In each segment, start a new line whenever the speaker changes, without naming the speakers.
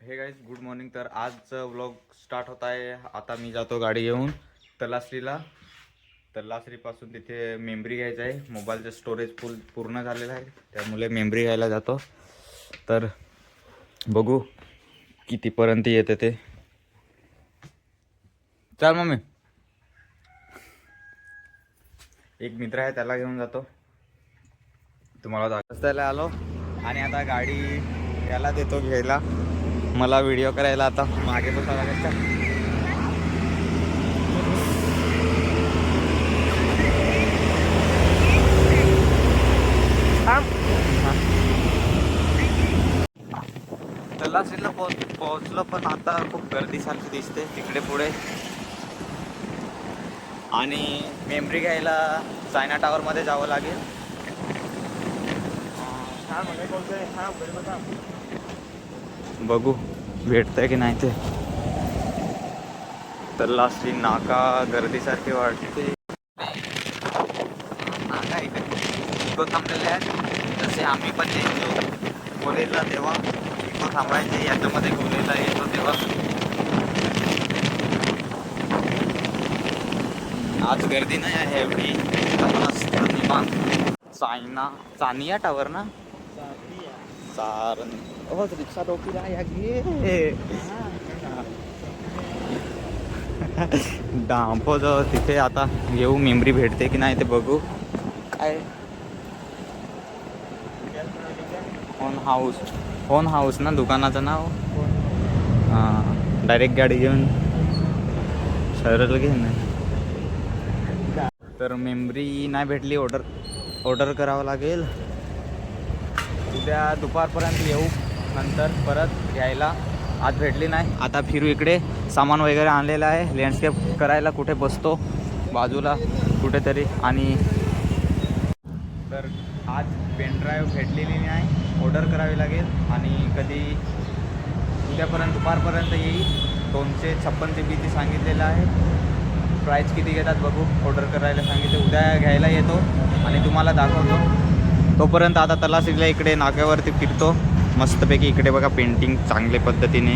हे guys good morning. तर आजचं व्लॉग स्टार्ट होत आहे. आता मी जातो गाडी घेऊन तलासरीला. तलासरीपासून तिथे मेमरी घ्यायचं आहे. मोबाईलचं स्टोरेज पूर्ण झालेलं आहे, त्यामुळे मेमरी घ्यायला जातो. तर बघू कितीपर्यंत येते ते. चल मम्मी. एक मित्र आहे, त्याला घेऊन जातो. तुम्हाला रस्त्याला आलो आणि आता गाडी याला देतो घ्यायला. मला व्हिडिओ करायला आता मागे बसावं लागेल का. तलासरीला पोहोचलो, पण आता खूप गर्दीसारखी दिसते तिकडे पुढे. आणि मेमरी घ्यायला चायना टावरमध्ये जावं लागेल. बघू भेटतंय की नाही ते. तलासरी नाका गर्दीसारखी वाटते. नाका इकडे इको थांबलेले आहेत. जसे आम्ही पण येतो कॉलेजला तेव्हा इको थांबायचे, याच्यामध्ये कॉलेजला येतो तेव्हा. आज गर्दी नाही आहे एवढी. चानिया टावर ना. सारन हो रिक्षा टोपी या घे. डांपो जो तिथे आता येऊ. मेमरी भेटते की नाही ते बघू. काय फोन हाऊस ना दुकानाचं नाव. हां, डायरेक्ट गाडी घेऊन सरळ घेऊन. तर मेमरी नाही भेटली, ऑर्डर करावं लागेल. उद्या दुपारपर्यंत येऊ, नंतर परत घ्यायला. आज भेटली नाही. आता फिरू इकडे. सामान वगैरे आणलेलं आहे. लँडस्केप करायला कुठे बसतो बाजूला कुठेतरी. आणि तर आज पेनड्राईव्ह भेटलेली नाही, ऑर्डर करावी लागेल. आणि कधी उद्यापर्यंत दुपारपर्यंत येईल. 256 GB सांगितलेलं आहे. प्राईस किती घेतात बघू. ऑर्डर करायला सांगितले, उद्या घ्यायला येतो आणि तुम्हाला दाखवतो. तोपर्यंत आता तलासरीला इकडे नाक्यावरती फिरतो मस्तपैकी. इकडे बघा पेंटिंग चांगल्या पद्धतीने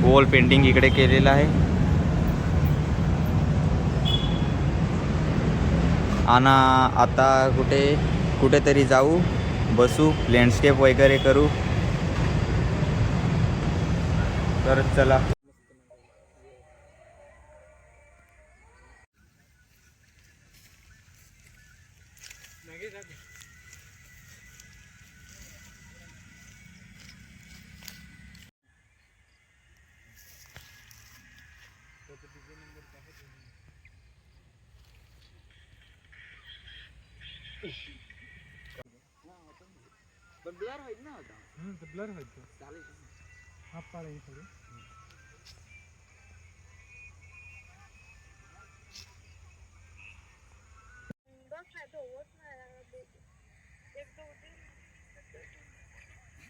वॉल पेंटिंग इकडे केलेलं आहे. आणि आता कुठेतरी जाऊ, बसू, लँडस्केप वगैरे करू. तर चला. ब्लर होईल ना आता. ब्लर होईल चालेल. हा पाळी थोडी.